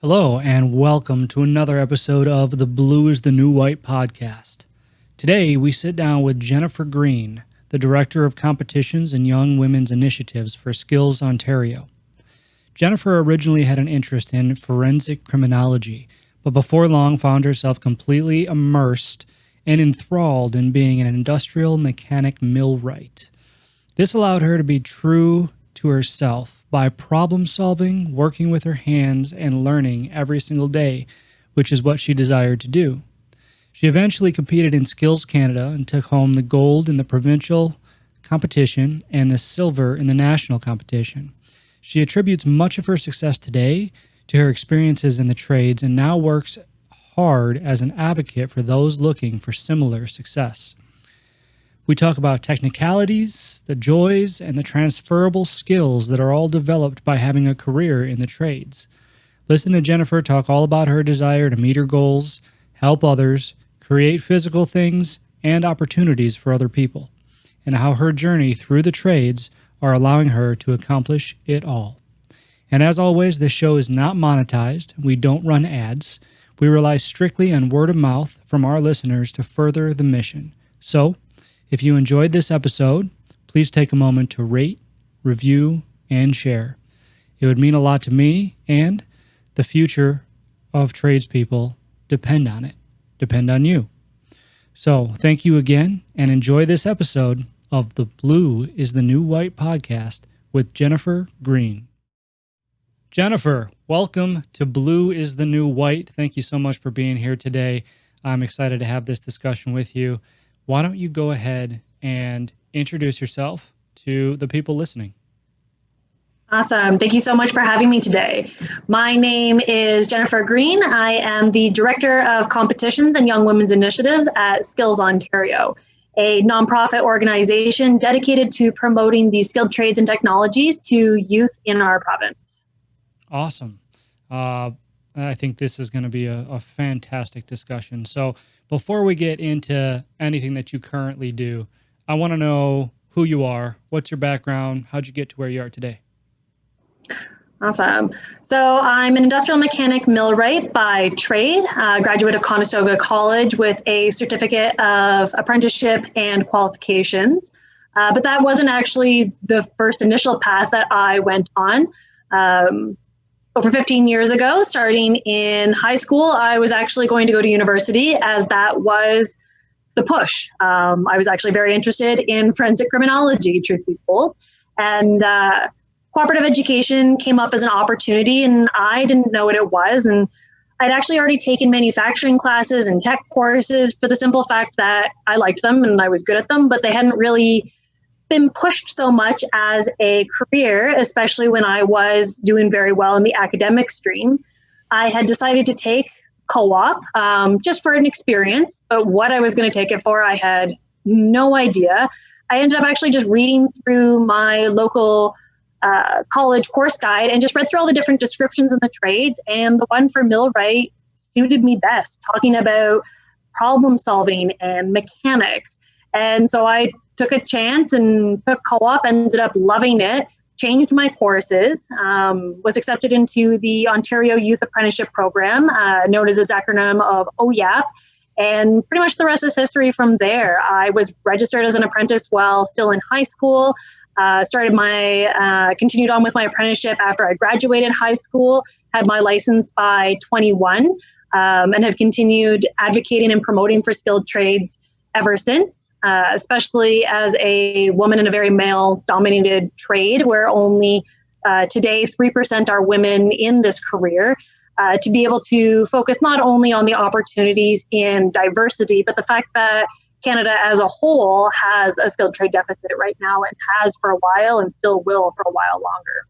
Hello, and welcome to another episode of the Blue is the New White podcast. Today, we sit down with Jennifer Green, the Director of Competitions and Young Women's Initiatives for Skills Ontario. Jennifer originally had an interest in forensic criminology, but before long found herself completely immersed and enthralled in being an industrial mechanic millwright. This allowed her to be true to herself by problem solving, working with her hands, and learning every single day, which is what she desired to do. She eventually competed in Skills Canada and took home the gold in the provincial competition and the silver in the national competition. She attributes much of her success today to her experiences in the trades and now works hard as an advocate for those looking for similar success. We talk about technicalities, the joys, and the transferable skills that are all developed by having a career in the trades. Listen to Jennifer talk all about her desire to meet her goals, help others, create physical things, and opportunities for other people, and how her journey through the trades are allowing her to accomplish it all. And as always, this show is not monetized. We don't run ads. We rely strictly on word of mouth from our listeners to further the mission. So, if you enjoyed this episode, please take a moment to rate, review, and share. It would mean a lot to me, and the future of tradespeople depend on it, depend on you. So thank you again, and enjoy this episode of the Blue is the New White podcast with Jennifer Green. Jennifer, welcome to Blue is the New White. Thank you so much for being here today. I'm excited to have this discussion with you. Why don't you go ahead and introduce yourself to the people listening? Awesome. Thank you so much for having me today. My name is Jennifer Green. I am the Director of Competitions and Young Women's Initiatives at Skills Ontario, a nonprofit organization dedicated to promoting the skilled trades and technologies to youth in our province. Awesome. I think this is going to be a fantastic discussion. So before we get into anything that you currently do, I want to know who you are, what's your background, how'd you get to where you are today? Awesome. So I'm an Industrial Mechanic Millwright by trade, graduate of Conestoga College with a certificate of apprenticeship and qualifications. But that wasn't actually the first initial path that I went on. Over 15 years ago, starting in high school, I was actually going to go to university as that was the push. I was actually very interested in forensic criminology, truth be told. And cooperative education came up as an opportunity, and I didn't know what it was. And I'd actually already taken manufacturing classes and tech courses for the simple fact that I liked them and I was good at them, but they hadn't really been pushed so much as a career, especially when I was doing very well in the academic stream. I had decided to take co-op just for an experience, but what I was going to take it for, I had no idea. I ended up actually just reading through my local college course guide and just read through all the different descriptions in the trades, and the one for millwright suited me best, talking about problem solving and mechanics. And so I took a chance and took co-op, ended up loving it, changed my courses, was accepted into the Ontario Youth Apprenticeship Program, known as a acronym of OYAP, and pretty much the rest is history from there. I was registered as an apprentice while still in high school, continued on with my apprenticeship after I graduated high school, had my license by 21, and have continued advocating and promoting for skilled trades ever since. Especially as a woman in a very male-dominated trade where only today 3% are women in this career, to be able to focus not only on the opportunities in diversity, but the fact that Canada as a whole has a skilled trade deficit right now and has for a while and still will for a while longer.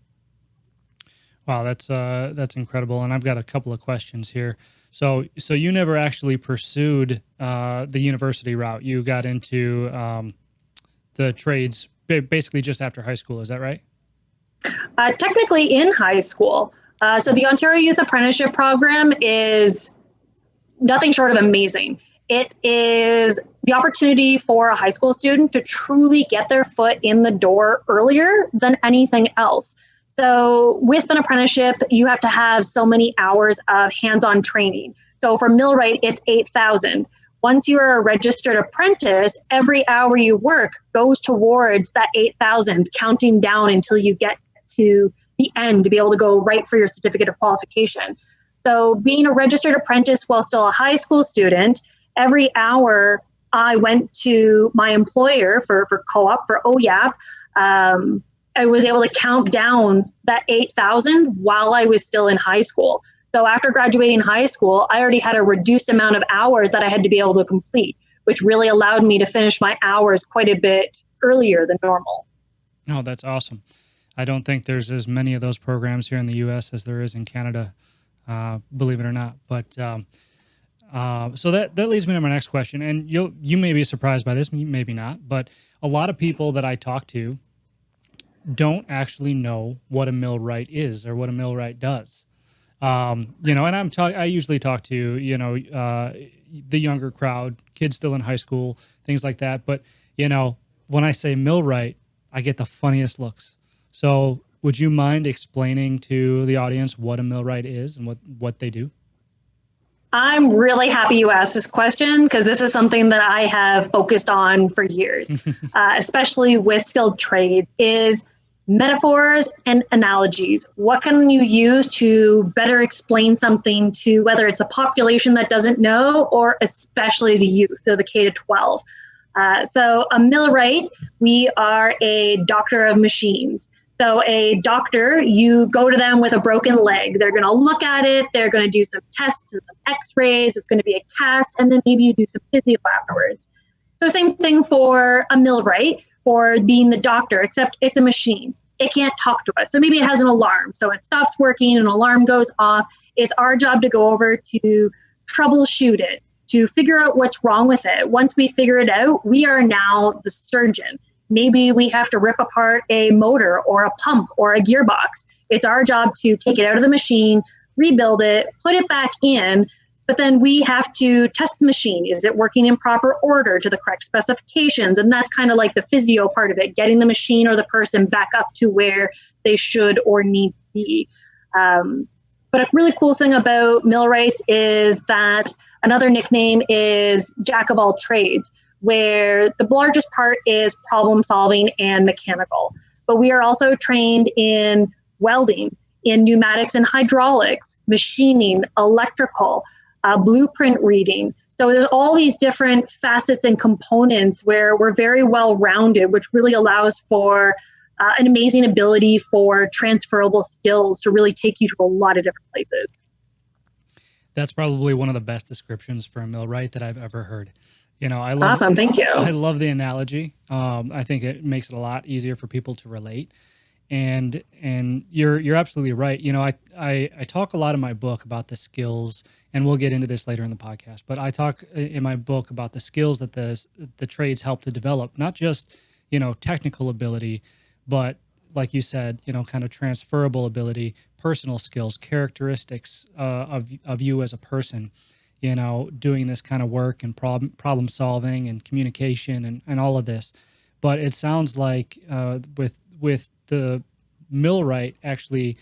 Wow, that's incredible. And I've got a couple of questions here. So you never actually pursued the university route. You got into the trades basically just after high school. Is that right? Technically in high school. So the Ontario Youth Apprenticeship Program is nothing short of amazing. It is the opportunity for a high school student to truly get their foot in the door earlier than anything else. So with an apprenticeship, you have to have so many hours of hands-on training. So for millwright, it's 8,000. Once you're a registered apprentice, every hour you work goes towards that 8,000, counting down until you get to the end to be able to go right for your certificate of qualification. So being a registered apprentice while still a high school student, every hour I went to my employer for co-op, for OYAP, I was able to count down that 8,000 while I was still in high school. So after graduating high school, I already had a reduced amount of hours that I had to be able to complete, which really allowed me to finish my hours quite a bit earlier than normal. No, that's awesome. I don't think there's as many of those programs here in the U.S. as there is in Canada, believe it or not. But so that leads me to my next question. And you may be surprised by this, maybe not. But a lot of people that I talk to don't actually know what a millwright is or what a millwright does. And I usually talk to, the younger crowd, kids still in high school, things like that. But, when I say millwright, I get the funniest looks. So would you mind explaining to the audience what a millwright is and what they do? I'm really happy you asked this question because this is something that I have focused on for years, especially with skilled trade, is metaphors and analogies. What can you use to better explain something to whether it's a population that doesn't know or especially the youth, so the K to 12. So a millwright, we are a doctor of machines. So a doctor, you go to them with a broken leg. They're going to look at it. They're going to do some tests and some x-rays. It's going to be a cast, and then maybe you do some physio afterwards. So same thing for a millwright, for being the doctor, except it's a machine. It can't talk to us. So maybe it has an alarm. So it stops working, an alarm goes off. It's our job to go over to troubleshoot it, to figure out what's wrong with it. Once we figure it out, we are now the surgeon. Maybe we have to rip apart a motor or a pump or a gearbox. It's our job to take it out of the machine, rebuild it, put it back in, but then we have to test the machine. Is it working in proper order to the correct specifications? And that's kind of like the physio part of it, getting the machine or the person back up to where they should or need to be. But a really cool thing about millwrights is that another nickname is jack of all trades, where the largest part is problem solving and mechanical. But we are also trained in welding, in pneumatics and hydraulics, machining, electrical, blueprint reading. So there's all these different facets and components where we're very well rounded, which really allows for an amazing ability for transferable skills to really take you to a lot of different places. That's probably one of the best descriptions for a millwright that I've ever heard. Awesome. Thank you. I love the analogy. I think it makes it a lot easier for people to relate. And you're absolutely right. I talk a lot in my book about the skills, and we'll get into this later in the podcast, but I talk in my book about the skills that the trades help to develop, not just, technical ability, but like you said, kind of transferable ability, personal skills, characteristics of you as a person, doing this kind of work and problem solving and communication and all of this. But it sounds like with the millwright actually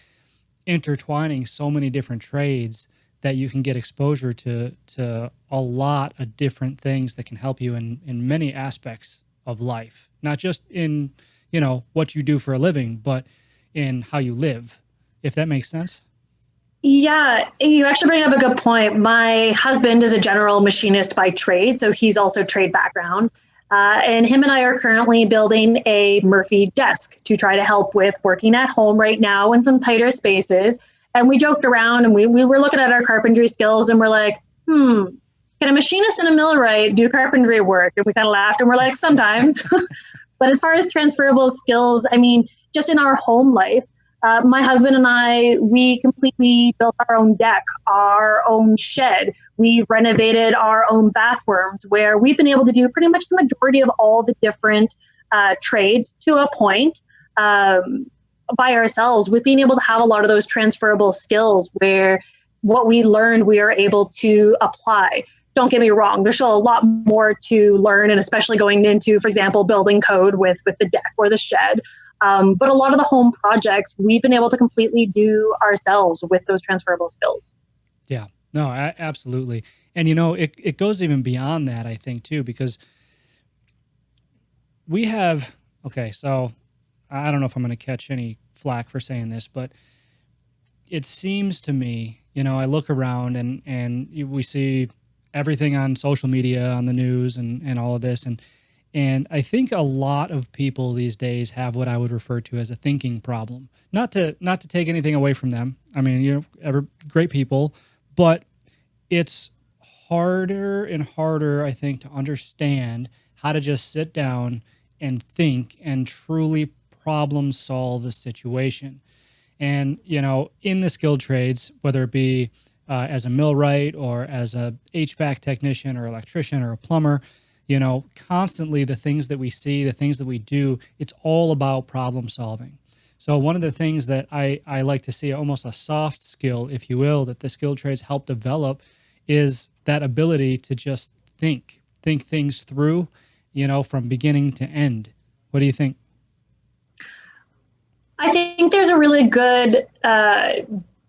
intertwining so many different trades that you can get exposure to a lot of different things that can help you in many aspects of life, not just in, what you do for a living, but in how you live, if that makes sense. Yeah, you actually bring up a good point. My husband is a general machinist by trade, so he's also trade background. And him and I are currently building a Murphy desk to try to help with working at home right now in some tighter spaces. And we joked around and we were looking at our carpentry skills and we're like, can a machinist and a millwright do carpentry work? And we kind of laughed and we're like, sometimes. But as far as transferable skills, just in our home life, my husband and I, we completely built our own deck, our own shed. We renovated our own bathrooms, where we've been able to do pretty much the majority of all the different trades to a point by ourselves, with being able to have a lot of those transferable skills where what we learned, we are able to apply. Don't get me wrong, there's still a lot more to learn, and especially going into, for example, building code with the deck or the shed. But a lot of the home projects we've been able to completely do ourselves with those transferable skills. Yeah, no, absolutely. And, it goes even beyond that, I think, too, because we have, okay, so I don't know if I'm going to catch any flack for saying this, but it seems to me, I look around and we see everything on social media, on the news and all of this. And I think a lot of people these days have what I would refer to as a thinking problem. Not to take anything away from them. I mean, great people, but it's harder and harder, I think, to understand how to just sit down and think and truly problem solve a situation. And, in the skilled trades, whether it be as a millwright or as a HVAC technician or electrician or a plumber, constantly the things that we see, the things that we do, it's all about problem solving. So one of the things that I like to see, almost a soft skill, if you will, that the skilled trades help develop is that ability to just think things through, from beginning to end. What do you think? I think there's a really good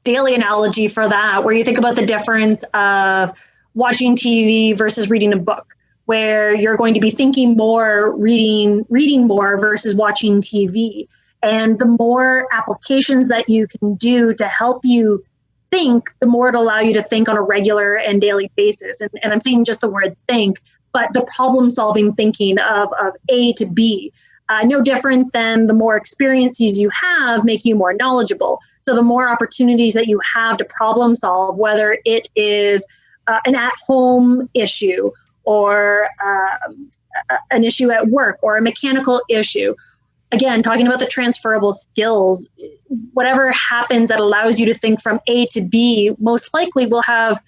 daily analogy for that, where you think about the difference of watching TV versus reading a book, where you're going to be thinking more, reading more versus watching TV. And the more applications that you can do to help you think, the more it'll allow you to think on a regular and daily basis. And I'm saying just the word think, but the problem solving thinking of A to B. No different than the more experiences you have make you more knowledgeable. So the more opportunities that you have to problem solve, whether it is an at-home issue or an issue at work or a mechanical issue. Again, talking about the transferable skills, whatever happens that allows you to think from A to B most likely will have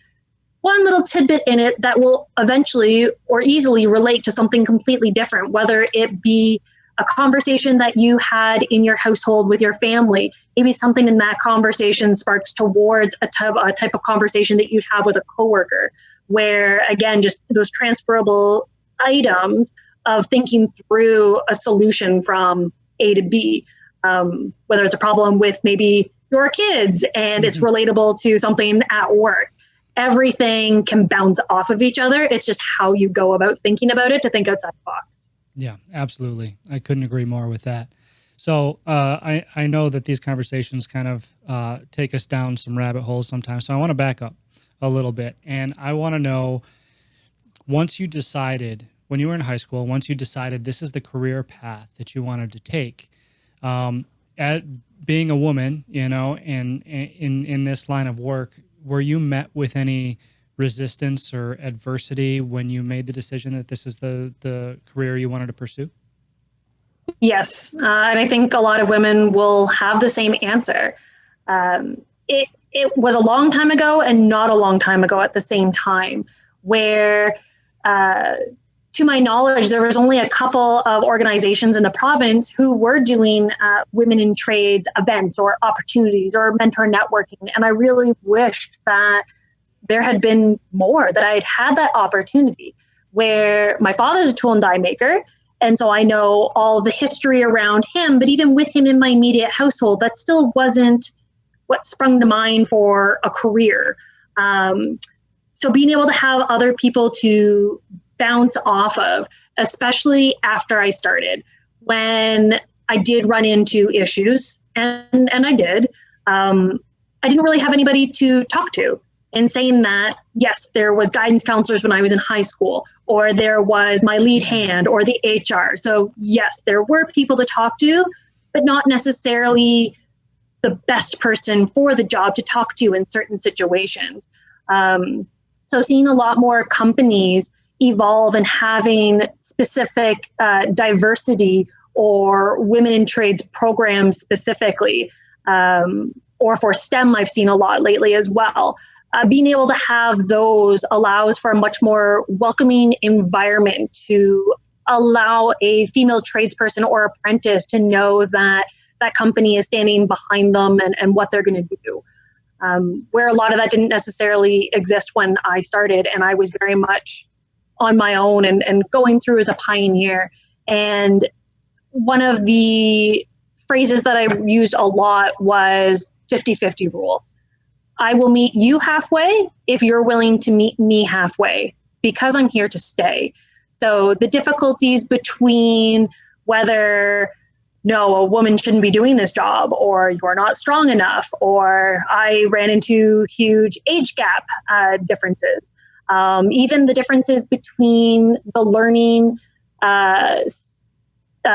one little tidbit in it that will eventually or easily relate to something completely different, whether it be a conversation that you had in your household with your family. Maybe something in that conversation sparks towards a type of conversation that you'd have with a coworker, where, again, just those transferable items of thinking through a solution from A to B, whether it's a problem with maybe your kids and it's relatable to something at work. Everything can bounce off of each other. It's just how you go about thinking about it to think outside the box. Yeah, absolutely. I couldn't agree more with that. So I know that these conversations kind of take us down some rabbit holes sometimes. So I want to back up a little bit. And I want to know, once you decided, when you were in high school, once you decided this is the career path that you wanted to take, at being a woman, and in this line of work, were you met with any resistance or adversity when you made the decision that this is the career you wanted to pursue? Yes, and I think a lot of women will have the same answer. It was a long time ago and not a long time ago at the same time, where, to my knowledge, there was only a couple of organizations in the province who were doing women in trades events or opportunities or mentor networking. And I really wished that there had been more, that I had had that opportunity, where my father's a tool and die maker. And so I know all the history around him, but even with him in my immediate household, that still wasn't what sprung to mind for a career. So being able to have other people to bounce off of, especially after I started, when I did run into issues, and I did, I didn't really have anybody to talk to. In saying that, yes, there was guidance counselors when I was in high school, or there was my lead hand or the HR. So yes, there were people to talk to, but not necessarily the best person for the job to talk to in certain situations. So seeing a lot more companies evolve and having specific diversity or women in trades programs specifically, or for STEM, I've seen a lot lately as well. Being able to have those allows for a much more welcoming environment to allow a female tradesperson or apprentice to know that that company is standing behind them and what they're going to do. Where a lot of that didn't necessarily exist when I started, and I was very much on my own and going through as a pioneer. And one of the phrases that I used a lot was 50-50 rule. I will meet you halfway if you're willing to meet me halfway, because I'm here to stay. So the difficulties between whether, no, a woman shouldn't be doing this job, or you're not strong enough, or I ran into huge age gap differences. Even the differences between the learning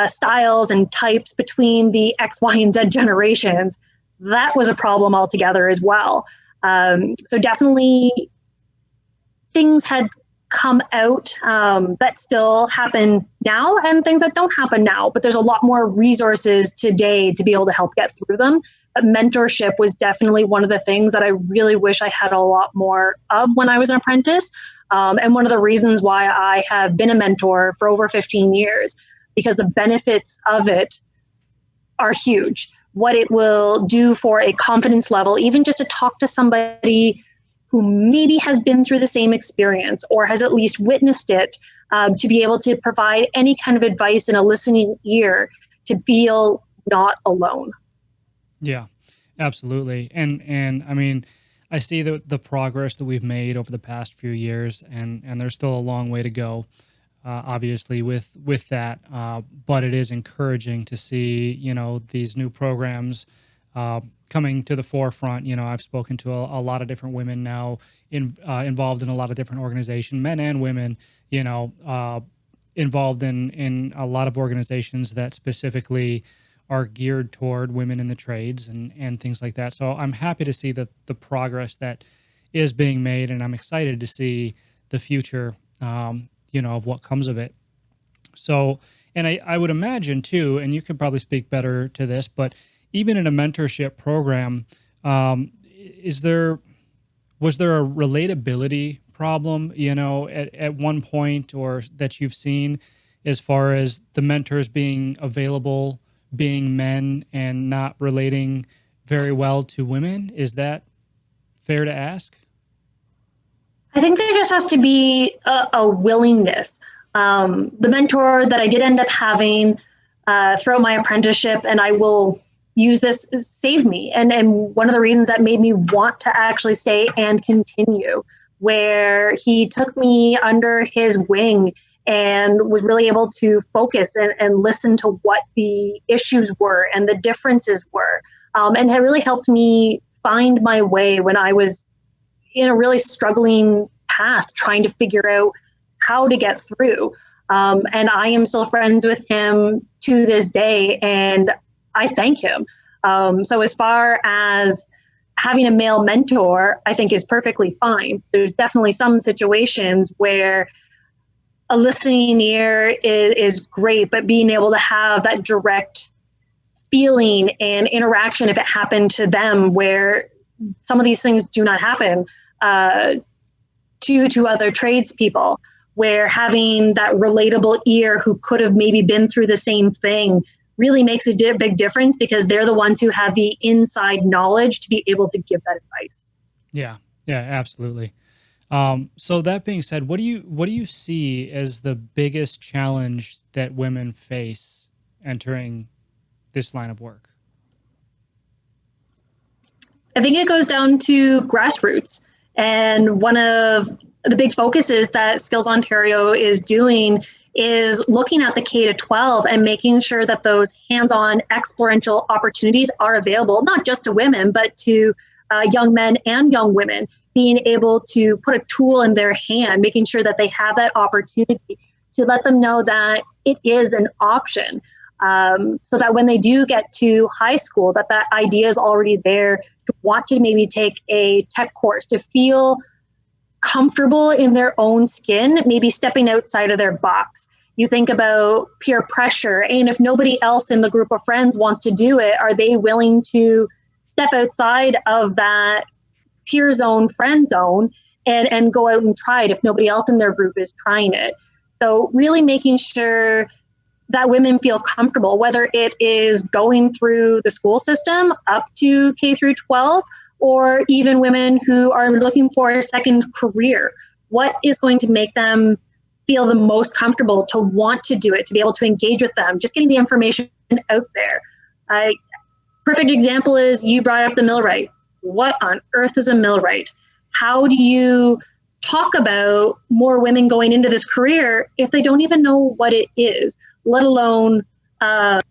styles and types between the X, Y, and Z generations, that was a problem altogether as well. So definitely things had come out that still happen now, and things that don't happen now, but there's a lot more resources today to be able to help get through them. But mentorship was definitely one of the things that I really wish I had a lot more of when I was an apprentice. And one of the reasons why I have been a mentor for over 15 years, because the benefits of it are huge. What it will do for a confidence level, even just to talk to somebody who maybe has been through the same experience or has at least witnessed it, to be able to provide any kind of advice and a listening ear to feel not alone. Yeah, absolutely. And I mean, I see the progress that we've made over the past few years, and there's still a long way to go, obviously with that. But it is encouraging to see, these new programs coming to the forefront. I've spoken to a lot of different women now involved in a lot of different organizations, men and women, involved in a lot of organizations that specifically are geared toward women in the trades and things like that. So I'm happy to see the progress that is being made, and I'm excited to see the future, of what comes of it. So, and I would imagine too, and you can probably speak better to this, but even in a mentorship program, was there a relatability problem, at one point, or that you've seen, as far as the mentors being available, being men and not relating very well to women? Is that fair to ask? I think there just has to be a willingness. The mentor that I did end up having throughout my apprenticeship, and I will use this, saved me. And one of the reasons that made me want to actually stay and continue, where he took me under his wing and was really able to focus and listen to what the issues were and the differences were. And it really helped me find my way when I was in a really struggling path, trying to figure out how to get through. And I am still friends with him to this day, and I thank him. So as far as having a male mentor, I think is perfectly fine. There's definitely some situations where a listening ear is great, but being able to have that direct feeling and interaction, if it happened to them, where some of these things do not happen to other tradespeople, where having that relatable ear who could have maybe been through the same thing really makes a big difference, because they're the ones who have the inside knowledge to be able to give that advice. Yeah, absolutely. So that being said, what do you see as the biggest challenge that women face entering this line of work? I think it goes down to grassroots. And one of the big focuses that Skills Ontario is doing is looking at the K-12 and making sure that those hands-on experiential opportunities are available, not just to women, but to young men and young women, being able to put a tool in their hand, making sure that they have that opportunity to let them know that it is an option, so that when they do get to high school, that idea is already there to want to maybe take a tech course, to feel comfortable in their own skin, maybe stepping outside of their box. You think about peer pressure, and if nobody else in the group of friends wants to do it, are they willing to step outside of that peer zone, friend zone, and go out and try it if nobody else in their group is trying it? So really making sure that women feel comfortable, whether it is going through the school system up to K through 12, or even women who are looking for a second career. What is going to make them feel the most comfortable to want to do it, to be able to engage with them, just getting the information out there. Perfect example is you brought up the millwright. What on earth is a millwright? How do you talk about more women going into this career if they don't even know what it is, let alone that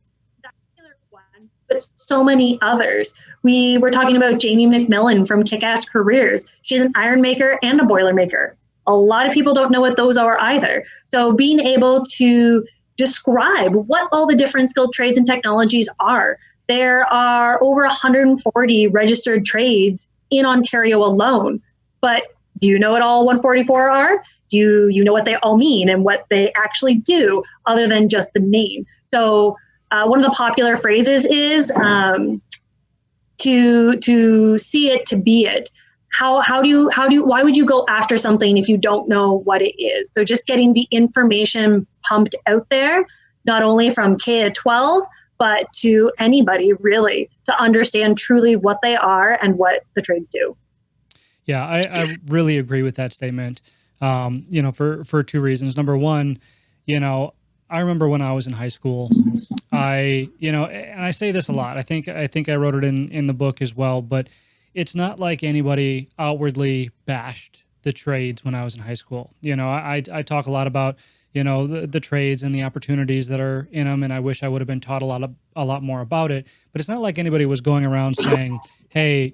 particular one, but so many others. We were talking about Jamie McMillan from Kick-Ass Careers. She's an iron maker and a boiler maker. A lot of people don't know what those are either. So being able to describe what all the different skilled trades and technologies are. There are over 140 registered trades in Ontario alone, but do you know what all 144 are? Do you know what they all mean and what they actually do other than just the name? So one of the popular phrases is to see it, to be it. Why would you go after something if you don't know what it is? So just getting the information pumped out there, not only from K to 12, but to anybody really, to understand truly what they are and what the trades do. Yeah, I really agree with that statement. For two reasons. Number one, I remember when I was in high school, and I say this a lot. I think I wrote it in the book as well, but it's not like anybody outwardly bashed the trades when I was in high school. I talk a lot about, the trades and the opportunities that are in them. And I wish I would have been taught a lot more about it, but it's not like anybody was going around saying, hey,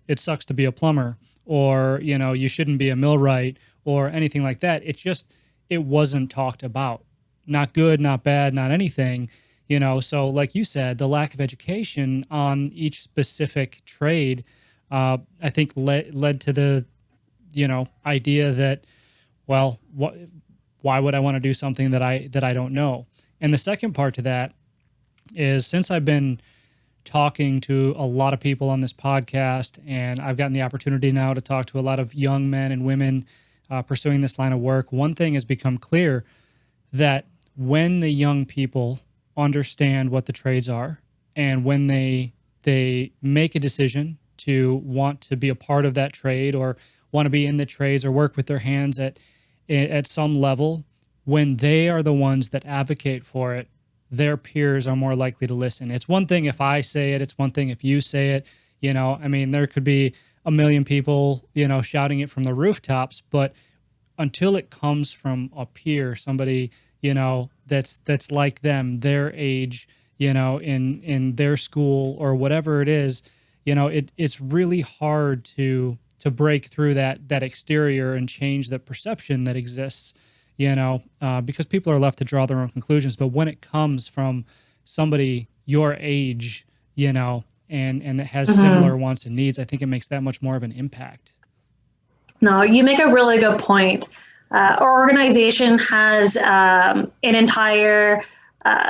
it sucks to be a plumber, or, you shouldn't be a millwright or anything like that. It wasn't talked about. Not good, not bad, not anything, so like you said, the lack of education on each specific trade, I think led to the, idea that, well, why would I want to do something that I don't know? And the second part to that is, since I've been talking to a lot of people on this podcast, and I've gotten the opportunity now to talk to a lot of young men and women pursuing this line of work, one thing has become clear, that when the young people understand what the trades are, and when they make a decision to want to be a part of that trade, or want to be in the trades, or work with their hands at some level, when they are the ones that advocate for it, their peers are more likely to listen. It's one thing if I say it, it's one thing if you say it, there could be a million people, shouting it from the rooftops, but until it comes from a peer, somebody, that's like them, their age, in their school or whatever it is, it's really hard to break through that exterior and change the perception that exists, because people are left to draw their own conclusions. But when it comes from somebody your age, and that has similar wants and needs, I think it makes that much more of an impact. No, you make a really good point. Our organization has an entire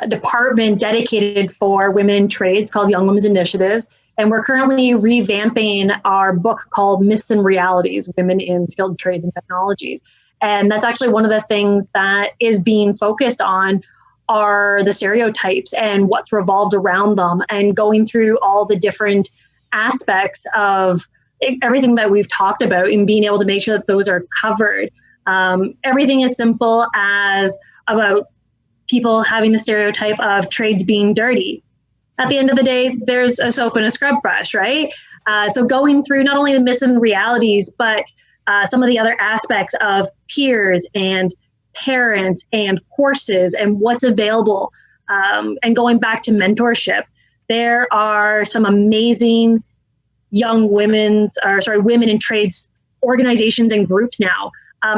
department dedicated for women in trades called Young Women's Initiatives. And we're currently revamping our book called Myths and Realities, Women in Skilled Trades and Technologies. And that's actually one of the things that is being focused on are the stereotypes and what's revolved around them, and going through all the different aspects of everything that we've talked about and being able to make sure that those are covered. Everything as simple as about people having the stereotype of trades being dirty. At the end of the day, there's a soap and a scrub brush, right? So going through not only the myths and realities, but some of the other aspects of peers and parents and courses and what's available, and going back to mentorship. There are some amazing women in trades organizations and groups now,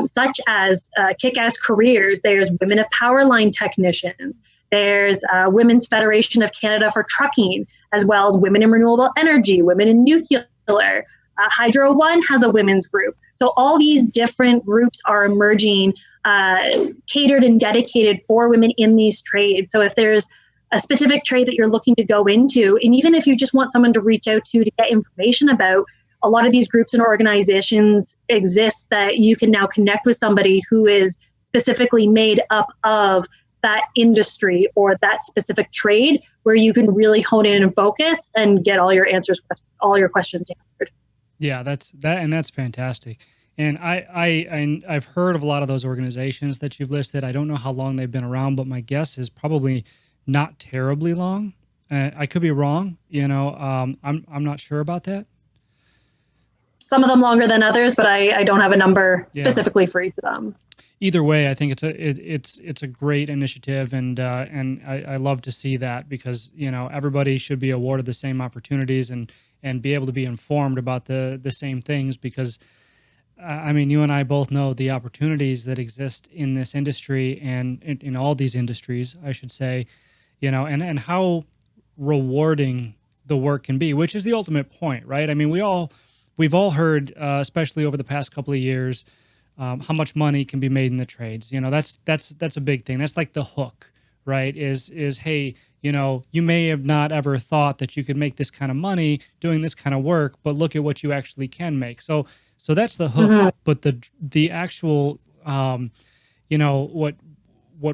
such as Kick-Ass Careers. There's Women of Powerline Technicians. There's Women's Federation of Canada for Trucking, as well as Women in Renewable Energy, Women in Nuclear. Hydro One has a women's group. So all these different groups are emerging, catered and dedicated for women in these trades. So if there's a specific trade that you're looking to go into, and even if you just want someone to reach out to get information about, a lot of these groups and organizations exist that you can now connect with somebody who is specifically made up of that industry or that specific trade, where you can really hone in and focus and get all your answers, all your questions answered. Yeah, that's fantastic. And I've heard of a lot of those organizations that you've listed. I don't know how long they've been around, but my guess is probably not terribly long. I could be wrong. I'm not sure about that. Some of them longer than others, but I don't have a number Yeah. specifically for each of them. Either way, I think it's a great initiative, and I love to see that, because everybody should be awarded the same opportunities and be able to be informed about the same things, because I mean, you and I both know the opportunities that exist in this industry, and in all these industries, I should say, and how rewarding the work can be, which is the ultimate point, right? I mean, we've all heard, especially over the past couple of years, how much money can be made in the trades. That's a big thing. That's like the hook, right? Is hey, you may have not ever thought that you could make this kind of money doing this kind of work, but look at what you actually can make. So that's the hook. Mhm. But the actual, what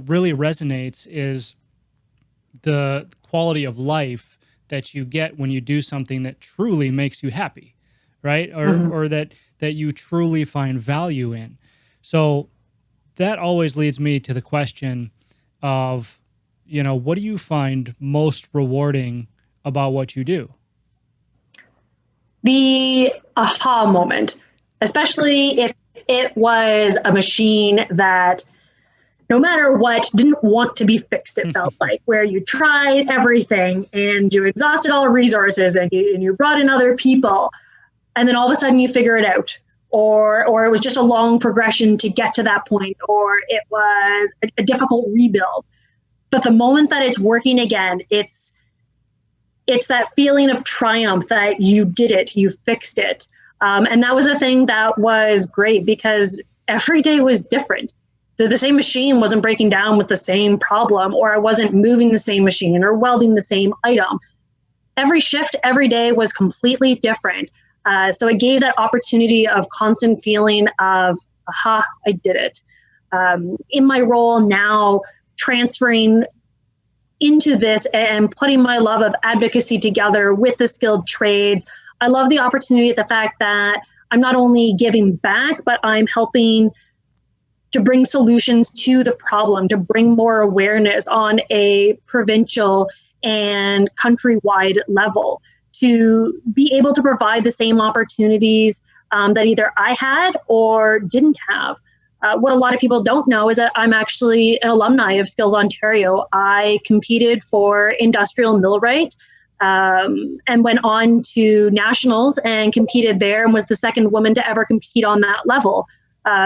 really resonates is the quality of life that you get when you do something that truly makes you happy, right? Mhm. Or that you truly find value in. So that always leads me to the question of, what do you find most rewarding about what you do? The aha moment, especially if it was a machine that no matter what didn't want to be fixed, it felt like, where you tried everything and you exhausted all resources and you brought in other people, and then all of a sudden you figure it out, or it was just a long progression to get to that point, or it was a difficult rebuild. But the moment that it's working again, it's that feeling of triumph that you did it, you fixed it. And that was a thing that was great, because every day was different. The same machine wasn't breaking down with the same problem, or I wasn't moving the same machine or welding the same item. Every shift, every day was completely different. So it gave that opportunity of constant feeling of, aha, I did it. In my role now, transferring into this and putting my love of advocacy together with the skilled trades, I love the opportunity, the fact that I'm not only giving back, but I'm helping to bring solutions to the problem, to bring more awareness on a provincial and countrywide level, to be able to provide the same opportunities that either I had or didn't have. What a lot of people don't know is that I'm actually an alumni of Skills Ontario. I competed for Industrial Millwright and went on to nationals and competed there, and was the second woman to ever compete on that level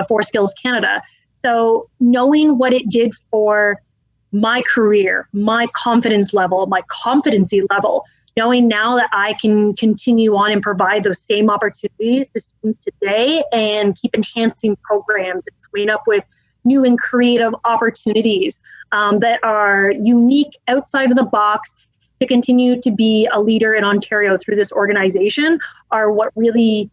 for Skills Canada. So knowing what it did for my career, my confidence level, my competency level, knowing now that I can continue on and provide those same opportunities to students today and keep enhancing programs and coming up with new and creative opportunities that are unique, outside of the box, to continue to be a leader in Ontario through this organization, are what really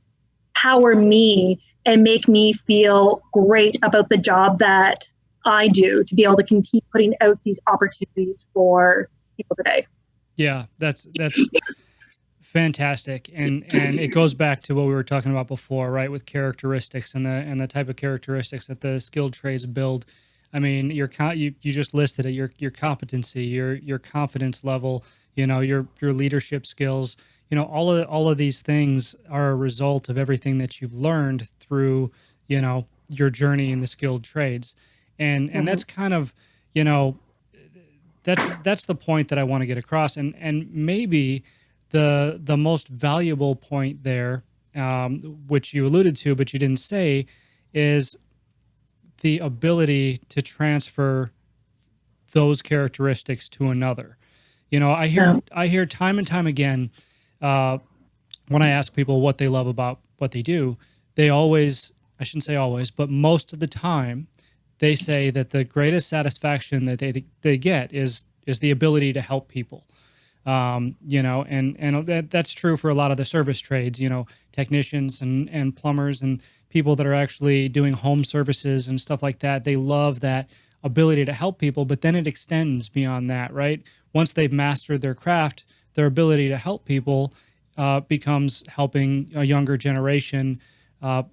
power me and make me feel great about the job that I do, to be able to continue putting out these opportunities for people today. Yeah, that's fantastic, and it goes back to what we were talking about before, right? With characteristics and the type of characteristics that the skilled trades build. I mean, you just listed it. Your competency, your confidence level, your leadership skills. All of these things are a result of everything that you've learned through your journey in the skilled trades, and that's kind of that's the point that I want to get across, and maybe the most valuable point there, which you alluded to but you didn't say, is the ability to transfer those characteristics to another. I hear time and time again, when I ask people what they love about what they do, they always, I shouldn't say always, but most of the time, they say that the greatest satisfaction that they get is the ability to help people. And that's true for a lot of the service trades, technicians and plumbers and people that are actually doing home services and stuff like that. They love that ability to help people, but then it extends beyond that, right? Once they've mastered their craft, their ability to help people becomes helping a younger generation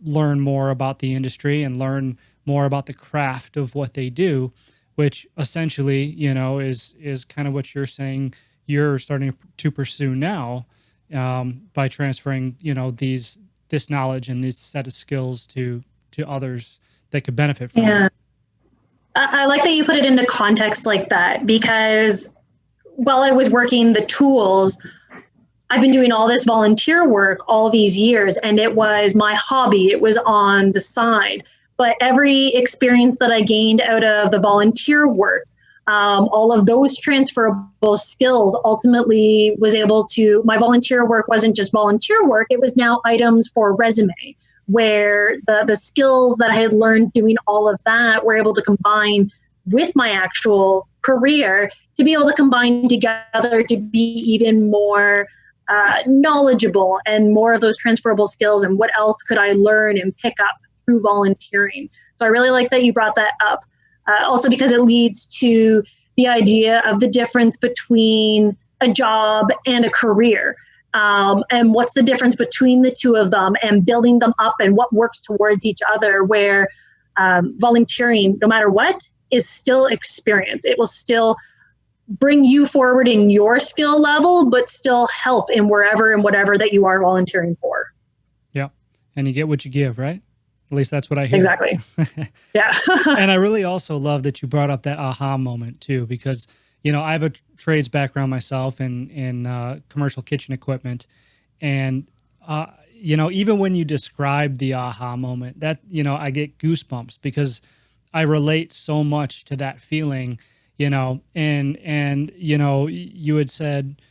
learn more about the industry and learn more about the craft of what they do, which essentially, is kind of what you're saying, you're starting to pursue now, by transferring, this knowledge and this set of skills to others that could benefit from Yeah. it. I like that you put it into context like that, because while I was working the tools, I've been doing all this volunteer work all these years, and it was my hobby. It was on the side. But every experience that I gained out of the volunteer work, all of those transferable skills ultimately was able to, my volunteer work wasn't just volunteer work, it was now items for resume, where the skills that I had learned doing all of that were able to combine with my actual career to be able to combine together to be even more knowledgeable and more of those transferable skills, and what else could I learn and pick up through volunteering. So I really like that you brought that up. Also because it leads to the idea of the difference between a job and a career. And what's the difference between the two of them, and building them up and what works towards each other, where volunteering, no matter what, is still experience. It will still bring you forward in your skill level, but still help in wherever and whatever that you are volunteering for. Yeah. And you get what you give, right? At least that's what I hear. Exactly. Yeah. And I really also love that you brought up that aha moment too, because, I have a trades background myself in commercial kitchen equipment. And, even when you describe the aha moment, that, I get goosebumps because I relate so much to that feeling, and you had said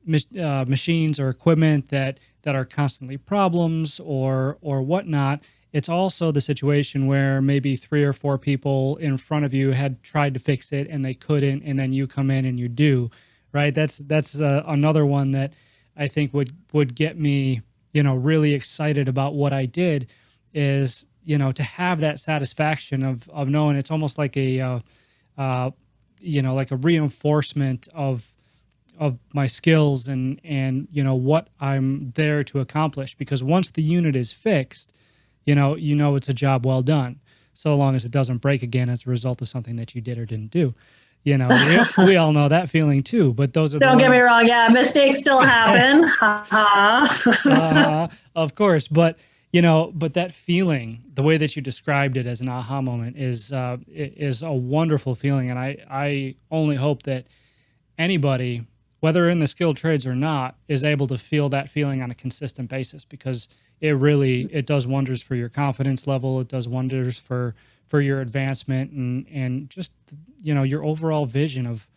machines or equipment that are constantly problems or whatnot. It's also the situation where maybe 3 or 4 people in front of you had tried to fix it and they couldn't, and then you come in and you do, right? That's another one that I think would get me, really excited about what I did, is, to have that satisfaction of knowing it's almost like a, like a reinforcement of my skills and what I'm there to accomplish. Because once the unit is fixed, it's a job well done, so long as it doesn't break again as a result of something that you did or didn't do. We all know that feeling too, but those are Don't get me wrong. Yeah. Mistakes still happen. Of course. But that feeling, the way that you described it as an aha moment is a wonderful feeling. And I only hope that anybody, whether in the skilled trades or not, is able to feel that feeling on a consistent basis, because it does wonders for your confidence level. It does wonders for your advancement and just, your overall vision of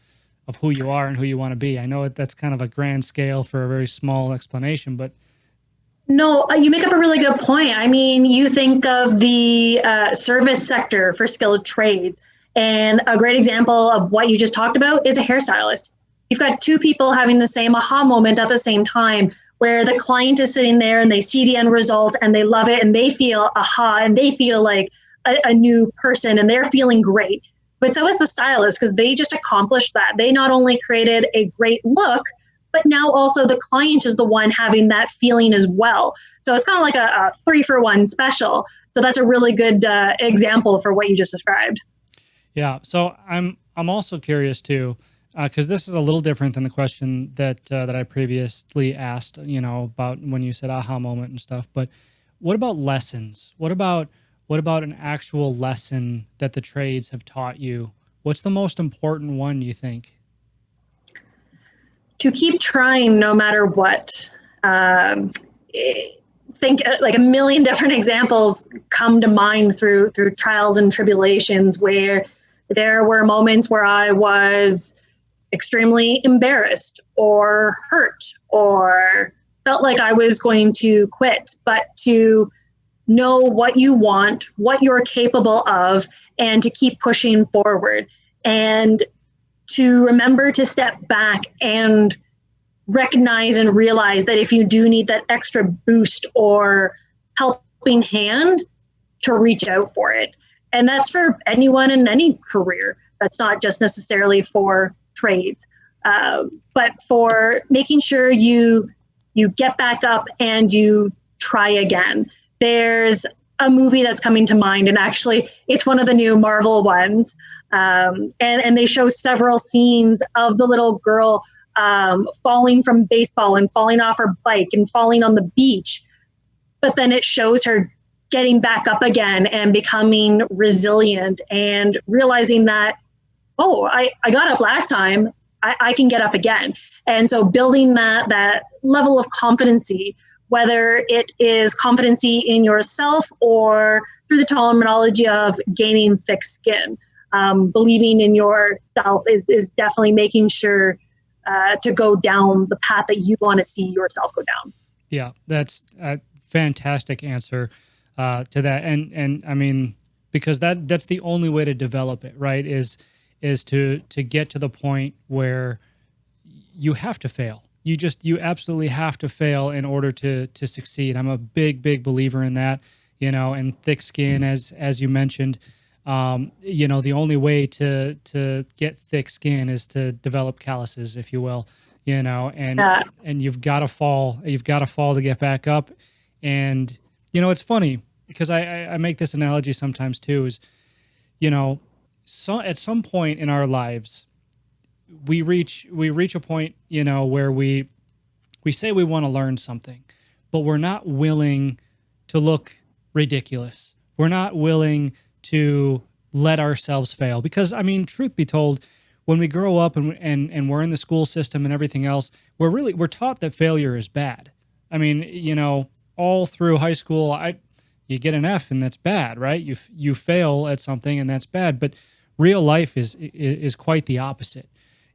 who you are and who you want to be. I know that's kind of a grand scale for a very small explanation, but no, you make up a really good point. I mean, you think of the service sector for skilled trades, and a great example of what you just talked about is a hairstylist. You've got 2 people having the same aha moment at the same time, where the client is sitting there and they see the end result and they love it and they feel aha and they feel like a new person and they're feeling great. But so is the stylist, because they just accomplished that. They not only created a great look, but now also the client is the one having that feeling as well. So it's kind of like a 3-for-1 special. So that's a really good example for what you just described. Yeah. So I'm also curious too, because this is a little different than the question that I previously asked, about when you said aha moment and stuff. But what about lessons? What about an actual lesson that the trades have taught you? What's the most important one, you think? To keep trying no matter what. Think like a million different examples come to mind through trials and tribulations, where there were moments where I was extremely embarrassed or hurt or felt like I was going to quit, but to know what you want, what you're capable of, and to keep pushing forward, and to remember to step back and recognize and realize that if you do need that extra boost or helping hand, to reach out for it. And that's for anyone in any career. That's not just necessarily for trades, but for making sure you get back up and you try again. There's a movie that's coming to mind, and actually it's one of the new Marvel ones. And they show several scenes of the little girl falling from baseball and falling off her bike and falling on the beach. But then it shows her getting back up again and becoming resilient and realizing that, oh, I got up last time, I can get up again. And so building that level of competency, whether it is competency in yourself or through the terminology of gaining thick skin, believing in yourself is definitely making sure to go down the path that you want to see yourself go down. Yeah, that's a fantastic answer to that. And I mean, because that's the only way to develop it, right? Is to get to the point where you have to fail. You absolutely have to fail in order to succeed. I'm a big believer in that, and thick skin, as you mentioned. The only way to get thick skin is to develop calluses, if you will, and you've got to fall to get back up. And, it's funny because I make this analogy sometimes too, is, so at some point in our lives, we reach a point, where we say we want to learn something, but we're not willing to look ridiculous. We're not willing to let ourselves fail, because I mean, truth be told, when we grow up and we're in the school system and everything else, we're taught that failure is bad. I mean, all through high school, you get an F and that's bad, right? You fail at something and that's bad, but real life is quite the opposite.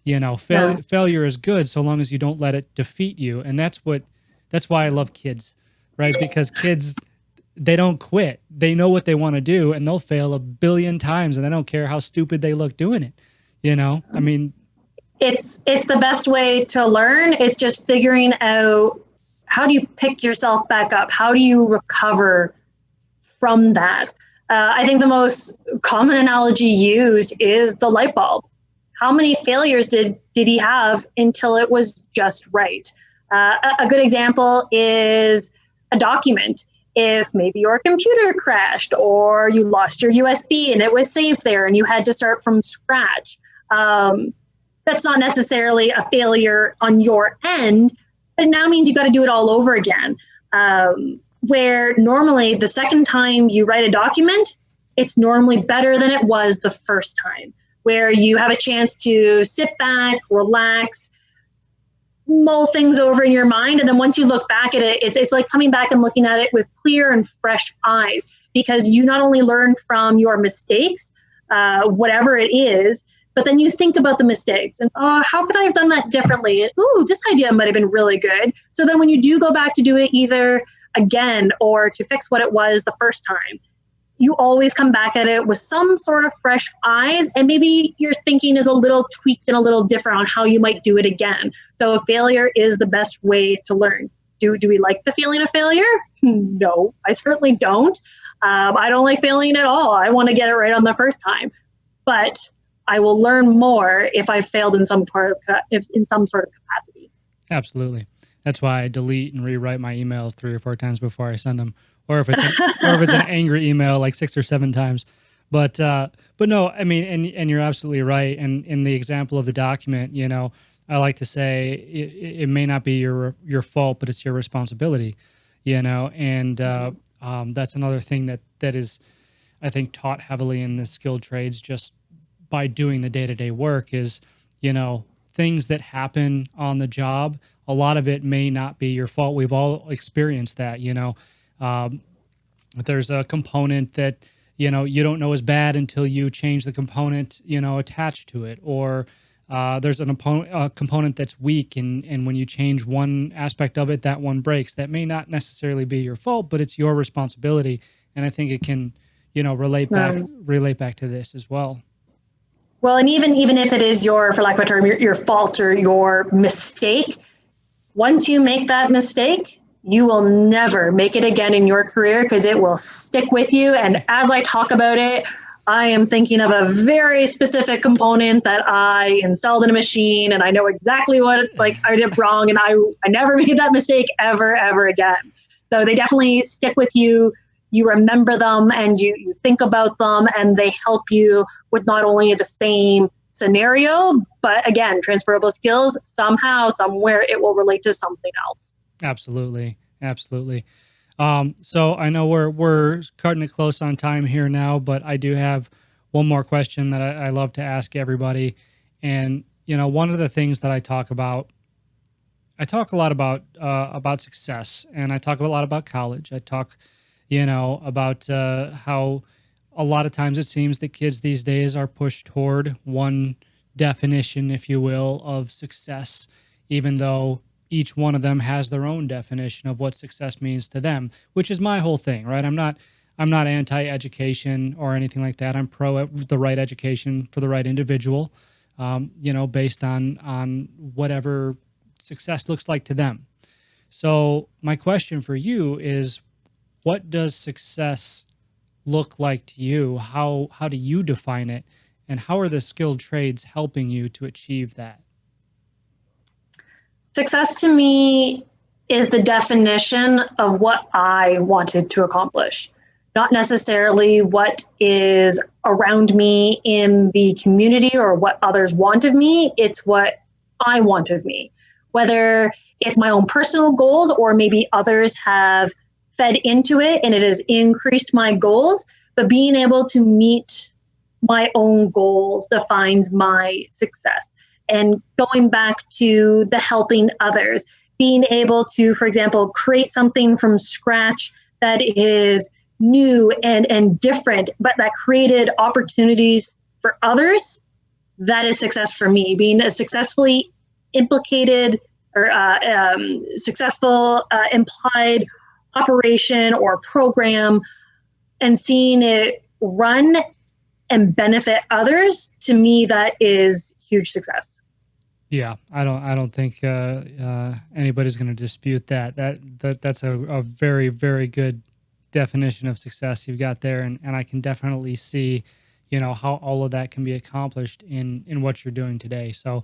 Failure is good so long as you don't let it defeat you. And that's why I love kids, right? Because kids, they don't quit. They know what they want to do, and they'll fail 1 billion times, and they don't care how stupid they look doing it. I mean, it's the best way to learn. It's just figuring out, how do you pick yourself back up? How do you recover from that? I think the most common analogy used is the light bulb. How many failures did he have until it was just right? A good example is a document. If maybe your computer crashed or you lost your USB and it was saved there and you had to start from scratch, that's not necessarily a failure on your end, but it now means you got to do it all over again. Where normally the second time you write a document, it's normally better than it was the first time, where you have a chance to sit back, relax, mull things over in your mind. And then once you look back at it, it's like coming back and looking at it with clear and fresh eyes, because you not only learn from your mistakes, whatever it is, but then you think about the mistakes and, how could I have done that differently? Ooh, this idea might have been really good. So then when you do go back to do it either again or to fix what it was the first time, you always come back at it with some sort of fresh eyes, and maybe your thinking is a little tweaked and a little different on how you might do it again. So failure is the best way to learn. Do we like the feeling of failure? No, I certainly don't. I don't like failing at all. I want to get it right on the first time, but I will learn more if I failed in some sort of capacity. Absolutely. That's why I delete and rewrite my emails 3 or 4 times before I send them. Or if it's an angry email, like 6 or 7 times. But no, I mean, and you're absolutely right. And in the example of the document, I like to say it may not be your fault, but it's your responsibility, and that's another thing that is, I think, taught heavily in the skilled trades just by doing the day-to-day work is, things that happen on the job, a lot of it may not be your fault. We've all experienced that, there's a component that, you don't know is bad until you change the component, attached to it. Or there's a component that's weak, and when you change one aspect of it, that one breaks. That may not necessarily be your fault, but it's your responsibility. And I think it can, relate back to this as well. Well, and even if it is for lack of a term, your fault or your mistake, once you make that mistake, you will never make it again in your career, because it will stick with you. And as I talk about it, I am thinking of a very specific component that I installed in a machine, and I know exactly what I did wrong, and I never made that mistake ever again. So they definitely stick with you. You remember them and you think about them, and they help you with not only the same scenario, but again, transferable skills, somehow, somewhere, it will relate to something else. Absolutely. Absolutely. So I know we're cutting it close on time here now, but I do have one more question that I love to ask everybody. And, one of the things that I talk a lot about success, and I talk a lot about college. I talk, about how a lot of times it seems that kids these days are pushed toward one definition, if you will, of success, even though each one of them has their own definition of what success means to them, which is my whole thing, right? I'm not anti-education or anything like that. I'm pro the right education for the right individual, based on whatever success looks like to them. So my question for you is, what does success look like to you? How do you define it? And how are the skilled trades helping you to achieve that? Success to me is the definition of what I wanted to accomplish, not necessarily what is around me in the community or what others want of me. It's what I want of me, whether it's my own personal goals or maybe others have fed into it and it has increased my goals. But being able to meet my own goals defines my success. And going back to the helping others, being able to, for example, create something from scratch that is new and different, but that created opportunities for others, that is success for me. Being a successfully implicated or successful implied operation or program and seeing it run and benefit others, to me, that is huge success. Yeah, I don't think anybody's going to dispute that. That's a very, very good definition of success you've got there, and I can definitely see, how all of that can be accomplished in what you're doing today. So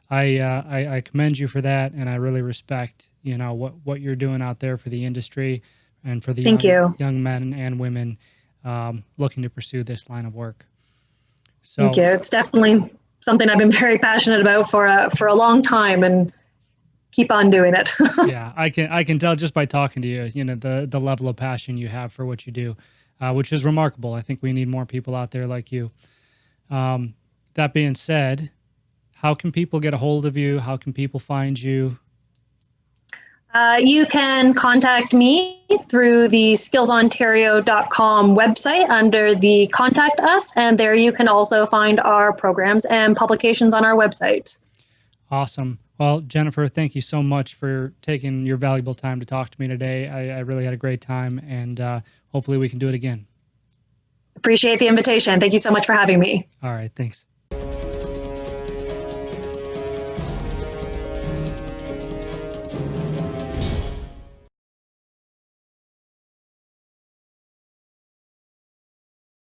I commend you for that, and I really respect what you're doing out there for the industry and for the young men and women looking to pursue this line of work. So, thank you. It's definitely something I've been very passionate about for a long time, and keep on doing it. Yeah, I can tell just by talking to you, the level of passion you have for what you do, which is remarkable. I think we need more people out there like you. That being said, how can people get a hold of you? How can people find you? You can contact me through the skillsontario.com website under the Contact Us, and there you can also find our programs and publications on our website. Awesome. Well, Jennifer, thank you so much for taking your valuable time to talk to me today. I really had a great time, and hopefully we can do it again. Appreciate the invitation. Thank you so much for having me. All right, thanks.